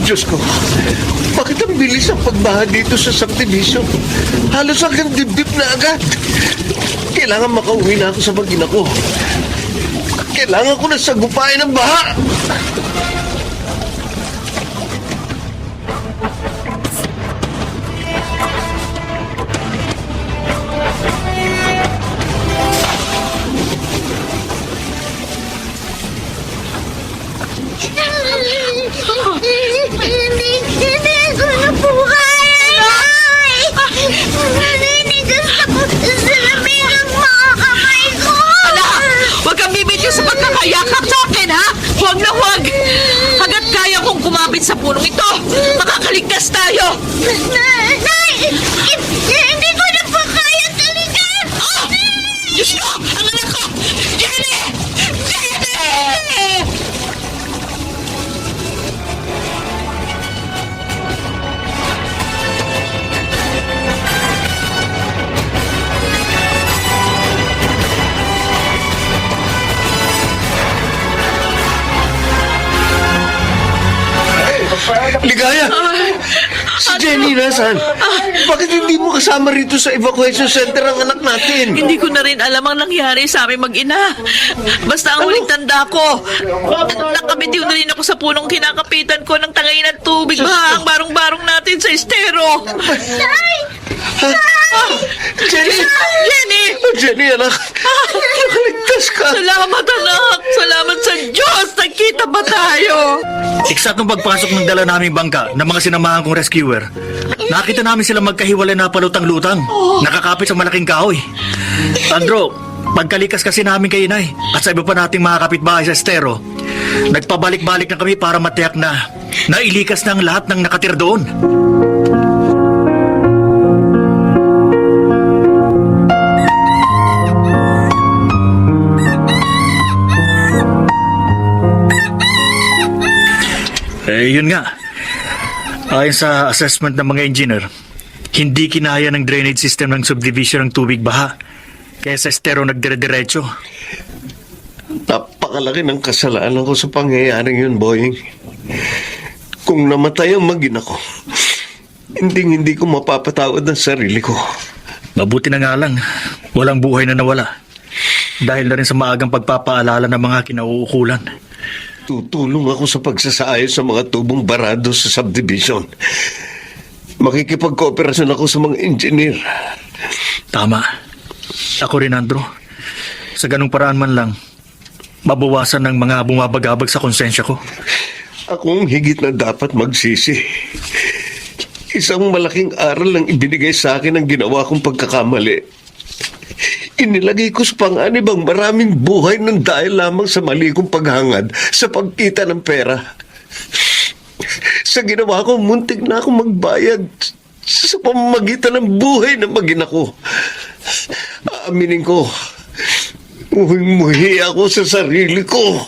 Diyos ko, bakit ang bilis ang pagbaha dito sa subdivision? Halos hanggang dibdib na agad. Kailangan makauwi na ako sa mag-ina ko. Kailangan ko na sagupain ang baha. Hindi ko na po kaya, Nay! Naninigas ako sa lamig ang mga kamay ko! Ala! Huwag kang bibitiw sa pagkakayakap sa akin, ha? Huwag na huwag! Hanggat kaya kong kumapit sa punong ito, makakaligtas tayo! Nay! Hindi ko na po kaya talaga! Ah! Diyos ko! Ang anak ko! Jenny! Jenny! Ligaya! Si Jenny nasaan? Bakit hindi mo kasama rito sa evacuation center ang anak natin? Hindi ko na rin alam ang nangyari sa aming mag-ina. Basta ang huling tanda ko, nakabitiw na rin ako sa punong kinakapitan ko ng tangay ng tubig ba ang barong-barong natin sa estero. Jenny! Jenny! Jenny, anak! Nakaligtas ka! Salamat, anak! Salamat sa Diyos! Nagkita ba tayo? Eksaktong pagpasok ng dala naming bangka ng mga sinamahan kong rescuer, nakita namin sila magkahiwalay na palutang-lutang, nakakapit sa malaking kahoy. Andro, pagkalikas kasi namin kay inay at sa iba pa nating mga kapitbahay sa estero, nagpabalik-balik na kami para matiyak na nailikas na ang lahat ng nakatira doon. Yun nga. Ayon sa assessment ng mga engineer, hindi kinaya ng drainage system ng subdivision ng tubig baha. Kaya sa estero nagdire-diretso. Napakalaki ng kasalanan ko sa pangyayaring yun, Boying. Kung namatay ang mag-ina ko, hindi ko mapapatawad ang sarili ko. Mabuti na nga lang, walang buhay na nawala. Dahil na rin sa maagang pagpapaalala ng mga kinauukulan. Tutulong ako sa pagsasaayos sa mga tubong barado sa subdivision. Makikipagkooperasyon ako sa mga engineer. Tama. Ako rin, Andrew. Sa ganung paraan man lang, mabawasan ng mga bumabagabag sa konsensya ko. Akong higit na dapat magsisi. Isang malaking aral lang ibinigay sa akin ang ginawa kong pagkakamali. Inilagay ko sa panganib ang maraming buhay ng dahil lamang sa mali kong paghangad sa pagkita ng pera. Sa ginawa ko, muntik na akong magbayad sa pamamagitan ng buhay ng mag-ina ko. Aaminin ko, muhing-muhi ako sa sarili ko.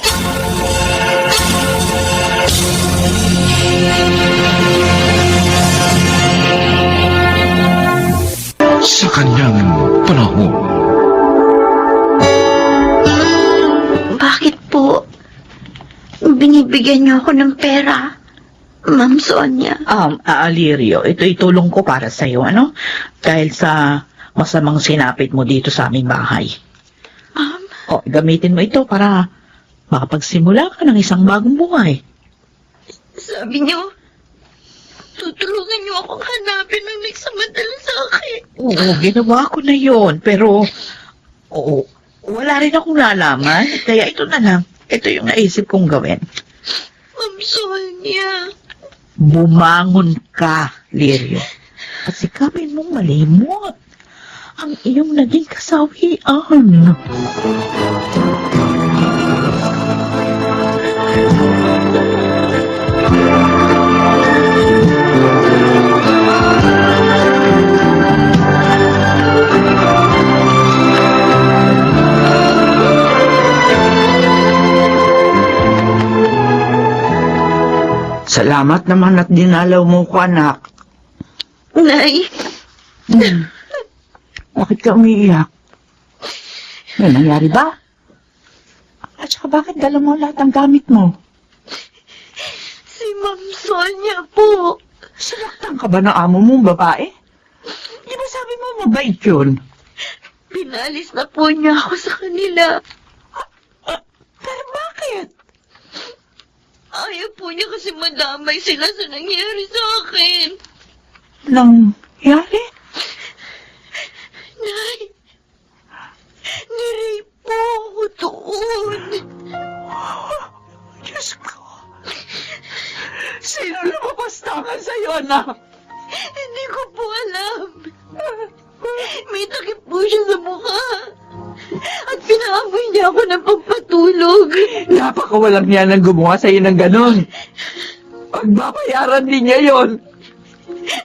Sa kanyang panahon, Bakit po binibigyan niyo ako ng pera, Ma'am Sonia? Alirio, ito itulong ko para sa'yo, ano? Dahil sa masamang sinapit mo dito sa aming bahay. Ma'am, Gamitin mo ito para makapagsimula ka ng isang bagong buhay. sabi niyo, tutulungan niyo akong hanapin ng nagsamantala sa akin. Oo, ginawa ko na yon. Pero, wala rin akong lalaman. Kaya ito na lang. Ito yung naisip kong gawin. Ma'am Sonia, Bumangon ka, Lirio. At sikapin mong malimot ang iyong naging kasawian. Salamat naman at dinalaw mo ko, anak. Nay, Bakit ka umiiyak? May nangyari ba? At saka bakit dala mo lahat ng gamit mo? si Ma'am Sonia po. Sinaktan ka ba ng amo mong babae? Di ba sabi mo mabait yun? Pinalis na po niya ako sa kanila. Pero bakit? Ayaw po niya kasi madamay sila sa nangyari sa akin. Nangyari? Nay, nirape po ako doon. Diyos ko. Sino lumapastangan sa'yo, anak? Hindi ko po alam. May takip po siya sa mukha. At pinaamoy niya ako ng pagpatulog. Napakawalang niya nang gumawa sa'yo ng ganon. Pagbabayaran din niya yon.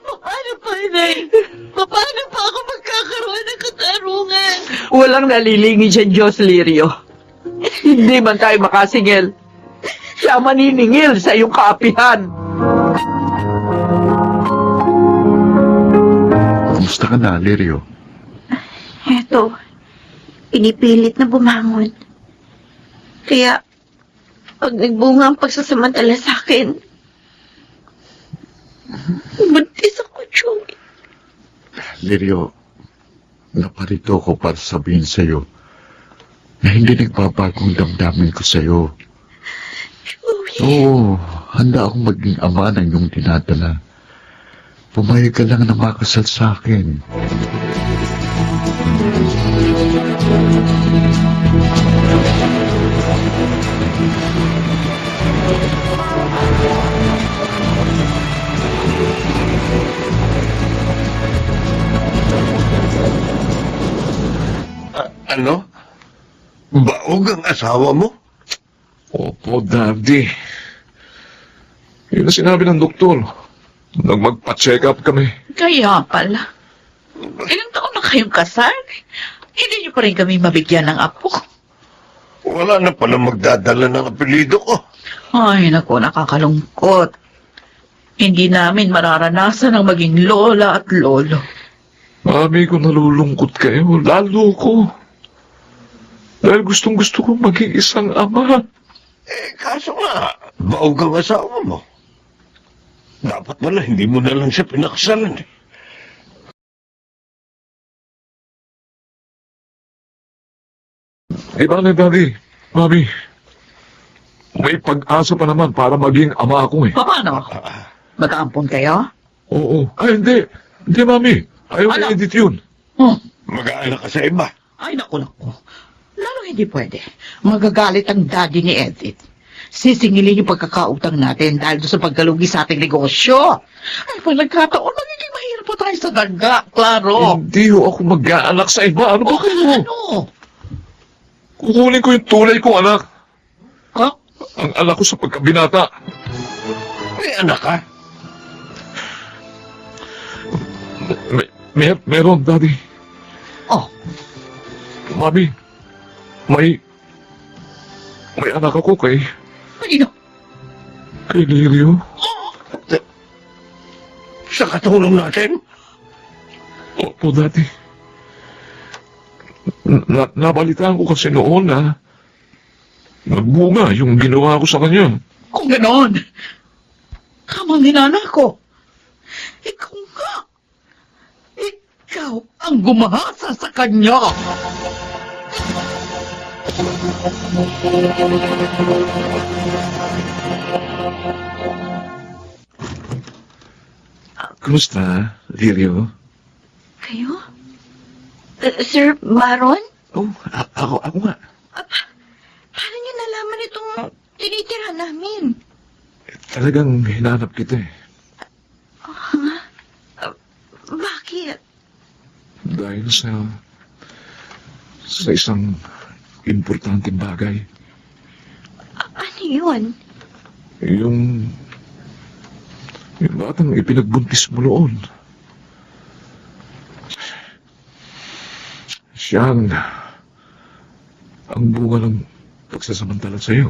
Paano pa, Nay? Paano pa ako magkakaroon ng katarungan? Walang nalilingin sa Diyos, Lirio. Hindi man tayo makasingil. Siya maniningil sa iyong kaapihan. Kumusta ka na, Lirio? Eto, pinipilit na bumangon. Kaya, pag nagbunga ang pagsasamantala sa akin, buntis ako, Joey. Lirio, naparito ko para sabihin sa'yo na hindi nagbabagong damdamin ko sa'yo. Joey, Oo, handa akong maging ama ng iyong dinadala. Pumayag ka lang na makasal sa akin. Ano? Baog ang asawa mo? opo, Daddy. Yun ang sinabi ng doktor. Nang magpa-check up kami. Kaya pala. Ilang taon na kayong kasal? Hindi niyo pa rin kami mabigyan ng apo. Wala na pala magdadala ng apelido ko. Ay, naku, nakakalungkot. Hindi namin mararanasan ang maging lola at lolo. Mami ko nalulungkot kayo, lalo ko. Dahil gustong-gusto ko maging isang ama. Kaso nga, baog ang asawa mo. Dapat pala, hindi mo na lang siya pinakasalan eh. Eh, bale, Daddy, Mami, may pag-asa pa naman para maging ama ako eh. Paano? Mag-aampon kayo? Oo. Ay, hindi. Hindi, Mami. Ayaw Ano? i-edit yun. Mag-aalala ka sa iba. Ay, naku. Lalo hindi pwede. Magagalit ang daddy ni Edith. Sisingilin yung pagkakautang natin dahil doon sa pagkalugi sa ating negosyo. Ay, pag nagkataon, magiging mahirap po tayo sa daga, klaro. Hindi ho ako mag-aanak sa iba. Ano ba kayo? Ano? Kukunin ko yung tunay kong anak. Ha? Ang anak ko sa pagkabinata. May anak ka? Meron, Daddy. Oh, Mami, may anak ako kay kanino? Lirio. Sa katulong natin? Opo, Daddy. Nabalitaan ko kasi noon na nagbunga yung ginawa ko sa kanya. Kung ganoon, kamang hinana ko. Ikaw nga. Ikaw ang gumahasa sa kanya. Kumusta, Lirio? Kayo? Sir Baron? Oh, ako nga. Paano niyo nalaman itong tinitira namin? Talagang hinanap kita eh. Bakit? Dahil sa isang importanteng bagay. Ano yun? Yung batang ipinagbuntis mo noon. Siya ang bunga ng pagsasamantala sa'yo.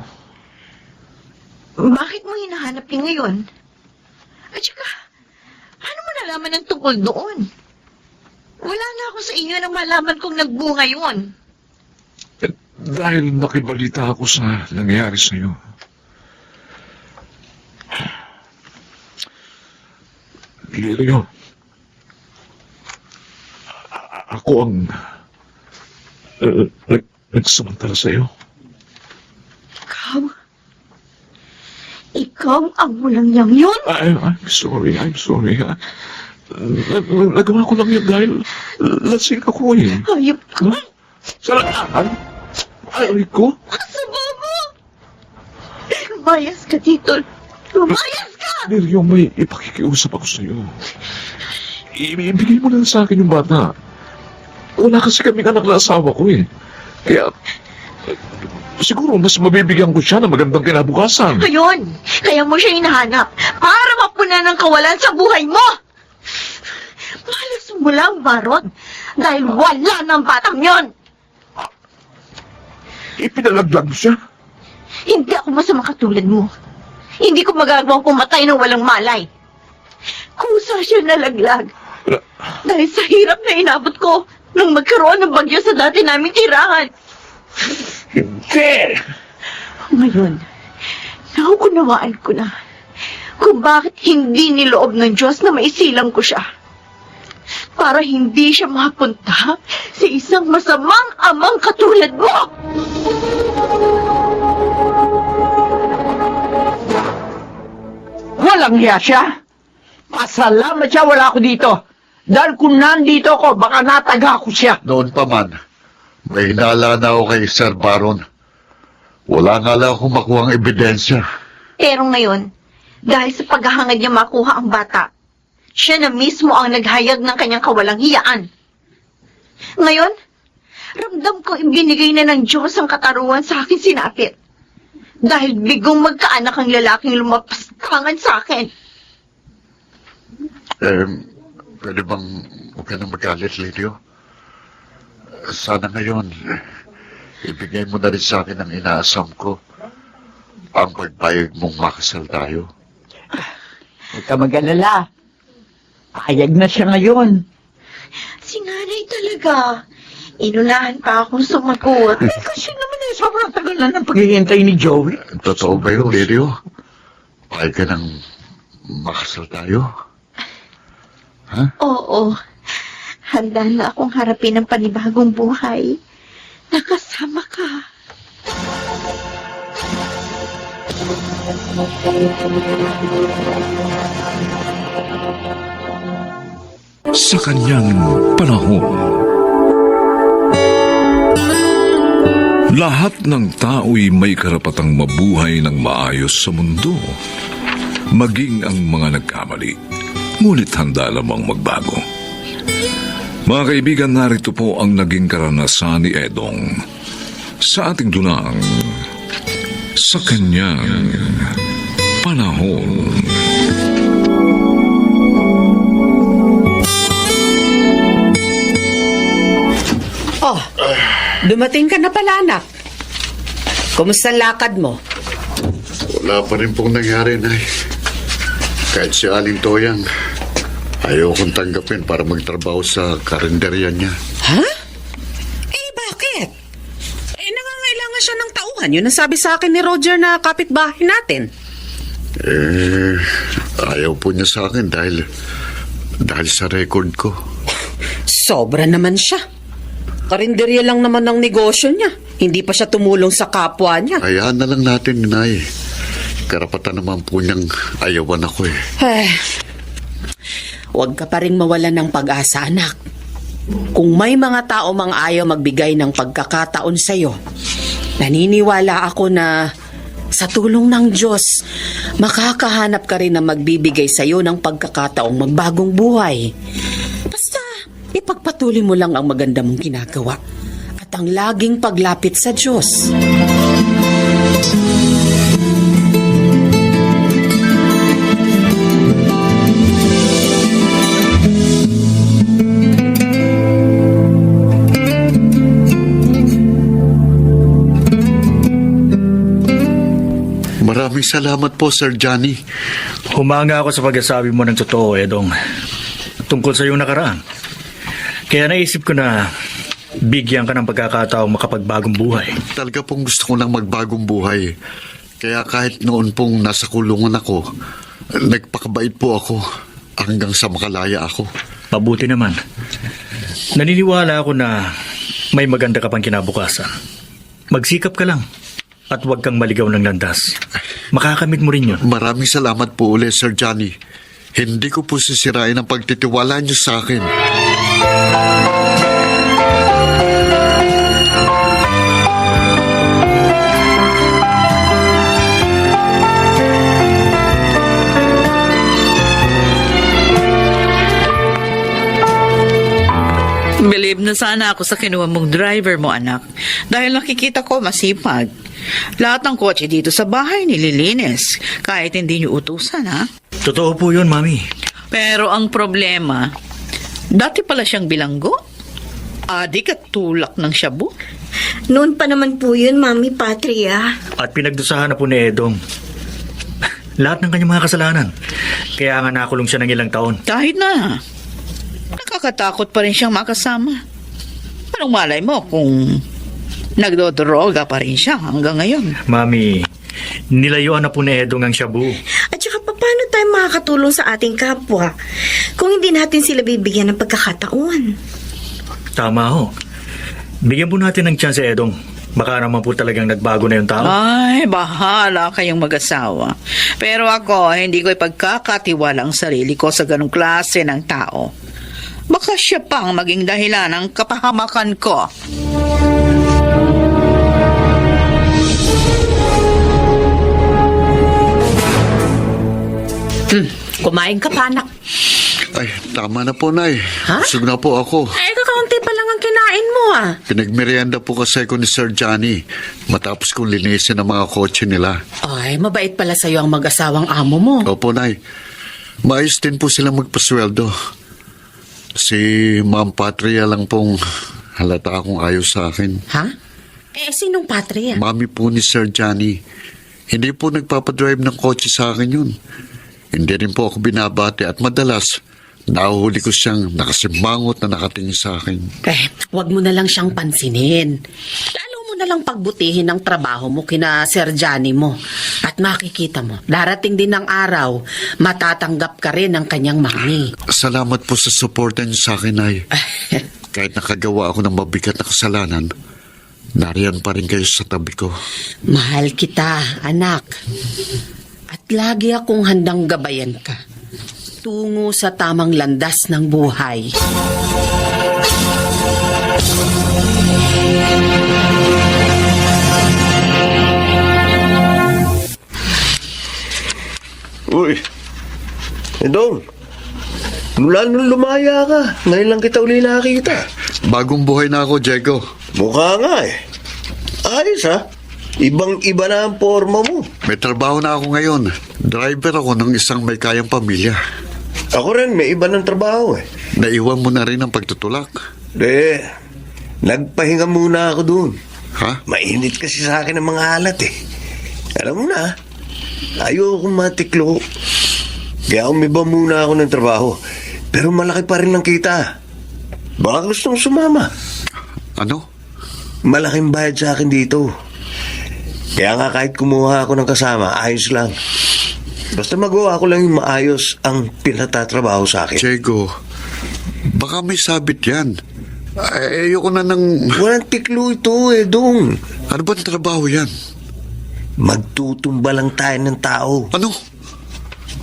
Bakit mo hinahanap niya ngayon? At saka, paano mo nalaman ang tungkol doon? Wala na ako sa inyo nang malaman kong nagbunga yun. Dahil nakibalita ako sa nangyari sa'yo. Lirio, ako ang nagsamantala sa'yo. Ikaw? Ikaw ang walang yang yun? I'm sorry. Nagawa ko lang yun dahil lasing ako eh. Hayop ka. Saan? Ay ko? Kasama mo! Lumayas ka dito. Lumayas ka! Lirio, may ipakikiusap ako sa'yo. Ibigay mo na sa akin yung bata. Wala kasi kaming anak na asawa ko eh. Kaya, siguro mas mabibigyan ko siya ng magandang kinabukasan. Ayun! Kaya mo siya hinahanap para mapunan ng kawalan sa buhay mo! Malas mo lang, Baron, dahil wala ng batang yon. Ipinalaglag mo siya. Hindi ako masama katulad mo. Hindi ko magagawang pumatay ng walang malay. Kusa siya nalaglag. Dahil sa hirap na inabot ko nung magkaroon ng bagyo sa dati naming tirahan. Hindi! Ngayon, nauunawaan ko na kung bakit hindi niloob ng Diyos na maisilang ko siya. Para hindi siya mapunta sa isang masamang amang katulad mo! Walang hiya siya. Pasalamat siya wala ako dito. Dahil kung nandito ako, baka nataga ko siya. Noon pa man, may hinala na ako kay Sir Baron. Wala nga lang akong makuhang ebidensya. Pero ngayon, dahil sa paghahangad niya makuha ang bata, siya na mismo ang naghayag ng kanyang kawalang hiyaan. Ngayon, ramdam ko ibinigay na ng Diyos ang katarungan sa akin sinapit. Dahil bigong magkaanak ang lalaking lumapastangan sa akin. Pwede bang huwag ka nang magalit, Lidio? Sana ngayon, ibigay mo na rin sa akin ang inaasam ko. Ang pagpayag mong makasal tayo. Huwag ka mag-alala. Payag na siya ngayon. Si nanay talaga. Inunahan pa akong sumagot. Eh, kasi naman sobrang tagal na ng paghihintay ni Joey. Totoo ba yun, Lidio? Payag ka nang makasal tayo? Oo. Handa na akong harapin ang panibagong buhay. Nakasama ka. sa kanyang panahon. Lahat ng tao'y may karapatang mabuhay ng maayos sa mundo, maging ang mga nagkamali, ngunit handa lamang magbago. Mga kaibigan, narito po ang naging karanasan ni Edong sa ating dunang sa kanyang panahon. Oh, dumating ka na pala, anak. Kumusta ang lakad mo? Wala pa rin pong nangyari, Nay. Kahit si Aling Toyang, ayaw kong tanggapin para magtrabaho sa karinderya niya. Ha? Eh, bakit? Eh, nangangailangan siya ng tauhan. Yun ang sabi sa akin ni Roger na kapitbahay natin. Ayaw po niya sa akin dahil sa record ko. Sobra naman siya. Karinderya lang naman ang negosyo niya. Hindi pa siya tumulong sa kapwa niya. Hayaan na lang natin, Nay. Karapatan naman po niyang ayawan ako eh. Huwag ka pa rin mawalan ng pag-asa, anak. Kung may mga tao mang ayaw magbigay ng pagkakataon sa'yo, naniniwala ako na sa tulong ng Diyos, makakahanap ka rin na magbibigay sa'yo ng pagkakataong magbagong buhay. Basta, ipagpatuloy mo lang ang maganda mong ginagawa at ang laging paglapit sa Diyos. Maraming salamat po, Sir Johnny. Humanga ako sa pagkasabi mo ng totoo, Edong. Tungkol sa iyong nakaraan. Kaya naisip ko na bigyan ka ng pagkakataong makapagbagong buhay. Talaga pong gusto ko lang magbagong buhay. Kaya kahit noon pong nasa kulungan ako, nagpakabait po ako hanggang sa makalaya ako. Mabuti naman. Naniniwala ako na may maganda ka pang kinabukasan. Magsikap ka lang at huwag kang maligaw ng landas. Makakamit mo rin yun. Maraming salamat po ulit, Sir Johnny. Hindi ko po sisirain ang pagtitiwala niyo sa akin. Believe na sana ako sa kinuha mong driver mo, anak. Dahil nakikita ko masipag. Lahat ng kotse dito sa bahay nililinis. Kahit hindi niyo utusan, ha? Totoo po yun, Mami. Pero ang problema, dati pala siyang bilanggo. Adik at tulak ng shabu. Noon pa naman po yun, Mami Patria. At pinagdusahan na po ni Edong. Lahat ng kanyang mga kasalanan. Kaya nga nakulong siya ng ilang taon. Kahit na, nakakatakot pa rin siyang makasama. Anong malay mo kung nagdodroga pa rin siya hanggang ngayon? Mami, nilayuan na po ni Edong ang shabu. At saka paano tayo makakatulong sa ating kapwa kung hindi natin sila bibigyan ng pagkakataon? Tama ho. Bigyan po natin ng chance, Edong. Baka naman po talagang nagbago na yung tao. Ay, bahala kayong mag-asawa. Pero ako, hindi ko ipagkakatiwala ang sarili ko sa ganong klase ng tao. Baka siya pang maging dahilan ng kapahamakan ko. Kumain ka pa, anak. Ay, tama na po, Nay. Ha? Busog na po ako. Eh, kakaunti pa lang ang kinain mo, ah. Pinagmerienda po kasi ko ni Sir Johnny matapos kong linisin ang mga kotse nila. Ay, mabait pala sa'yo ang mag-asawang amo mo. Opo, Nay. Maayos din po silang magpasweldo. Si Ma'am Patria lang pong halata akong ayaw sa akin. Ha? Eh, sinong patria? Mami po ni Sir Johnny. Hindi po nagpapadrive ng kotse sa akin yun. Hindi rin po ako binabati at madalas nahuhuli ko siyang nakasimangot na nakatingin sa akin. Eh, wag mo na lang siyang pansinin. Lalo mo na lang pagbutihin ang trabaho mo kina Sir Johnny mo. At makikita mo, darating din ang araw, matatanggap ka rin ng kanyang mami. Salamat po sa suporta niyo sa akin, Nay. Kahit nakagawa ako ng mabigat na kasalanan, nariyan pa rin kayo sa tabi ko. Mahal kita, anak. At lagi akong handang gabayan ka. tungo sa tamang landas ng buhay. Uy, Edong, mula nung lumaya ka, ngayon lang kita uli nakita. Bagong buhay na ako, Diego. Mukha nga eh. Ayos ha, ibang-iba na ang forma mo. May trabaho na ako ngayon. Driver ako ng isang may kayang pamilya. Ako rin, may iba ng trabaho eh. Naiwan mo na rin ang pagtutulak. Nagpahinga muna ako dun. Ha? Mainit kasi sa akin ang mga alat eh. Alam mo na, ayoko matiklo. Kaya umiba muna ako ng trabaho. Pero malaki pa rin ang kita. Baka gustong sumama. Ano? Malaking bayad sa akin dito. Kaya nga kahit kumuha ako ng kasama, ayos lang. Basta magawa ko lang yung maayos ang pinatatrabaho sa akin. Diego, baka may sabit yan. Ayoko na ng... Walang tiklo ito eh, Dong. Ano ba trabaho yan? Magtutumba lang tayo ng tao. Ano?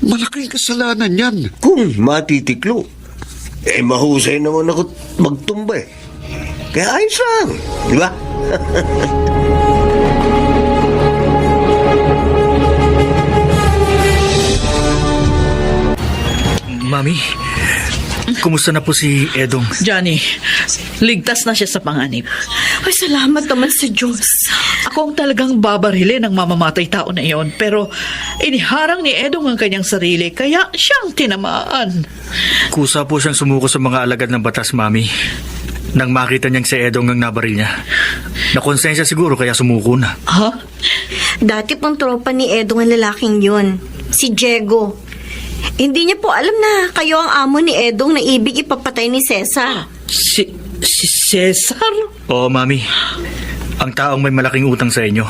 Malaking kasalanan yan. Kung matitiklo, mahusay naman ako magtumba eh. Kaya ayos lang, di ba? Mami, kumusta na po si Edong? Johnny, ligtas na siya sa panganib. Ay, salamat naman sa Diyos. Ako ang talagang babarilin ng mamamatay tao na iyon, pero iniharang ni Edong ang kanyang sarili, kaya siyang tinamaan. Kusa po siyang sumuko sa mga alagad ng batas, Mami. Nang makita niyang si Edong ang nabaril niya. Nakonsensya siguro kaya sumuko na. Ha? Dati pang tropa ni Edong ang lalaking yun. Si Diego. Hindi niya po alam na kayo ang amo ni Edong na ibig ipapatay ni Cesar. Si Cesar? Oo, Mami. Ang taong may malaking utang sa inyo.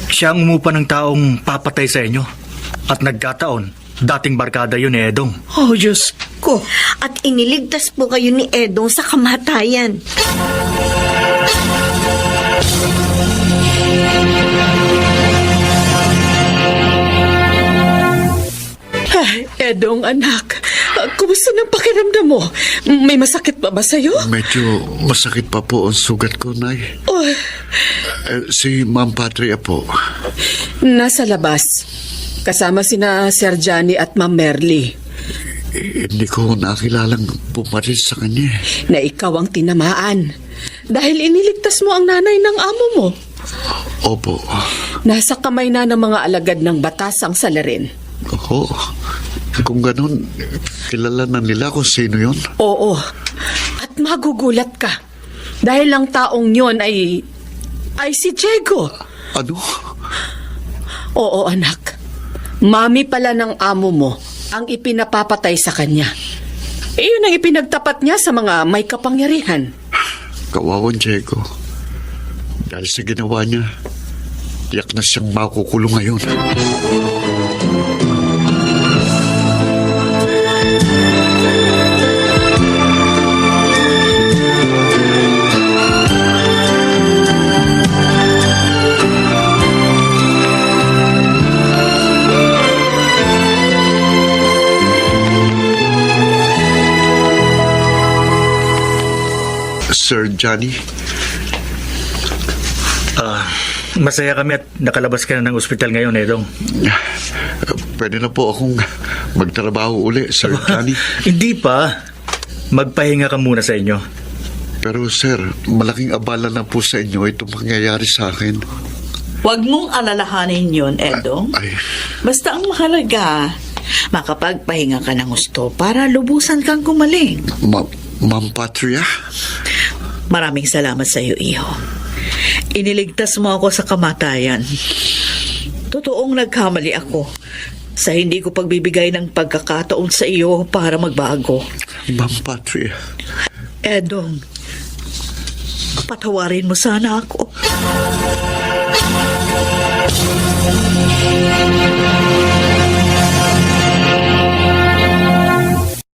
Siya ang umupa ng taong papatay sa inyo. At nagkataon, dating barkada yun ni Edong. Oh, Diyos ko. At iniligtas po kayo ni Edong sa kamatayan. Ay, Edong, anak. Kumusta ng pakiramdam mo? May masakit pa ba sa'yo? Medyo masakit pa po ang sugat ko, Nay. Oh, Si Ma'am Patria po. nasa labas. Kasama sina Sir Johnny at Ma'am Merly. Hindi ko nakilalang pumaril sa kanya. Na ikaw ang tinamaan. Dahil iniligtas mo ang nanay ng amo mo. Opo. Nasa kamay na ng mga alagad ng batas ang salarin. Oo. Kung ganun, kilala na nila kung sino yon. Oo. At magugulat ka. Dahil ang taong yon ay si Diego. Ano? Oo, anak. Mami pala ng amo mo ang ipinapapatay sa kanya. Iyon ang ipinagtapat niya sa mga may kapangyarihan. Kawawan Diego. Dahil sa ginawa niya, tiyak na siyang makukulong ngayon. Sir Johnny, Masaya kami at nakalabas ka na ng ospital ngayon, Edong. pwede na po akong magtrabaho uli, Sir Johnny. Hindi pa. Magpahinga ka muna sa inyo. Pero sir, malaking abala na po sa inyo itong mangyayari sa akin. Huwag mong alalahanin yun, Edong. Ay, Basta ang mahalaga, makapagpahinga ka ng gusto para lubusan kang gumaling. Ma'am Patria? Maraming salamat sa iyo, iho. Iniligtas mo ako sa kamatayan. Totoong nagkamali ako sa hindi ko pagbibigay ng pagkakataon sa iyo para magbago. Ma'am Patria. Edong, patawarin mo sana ako.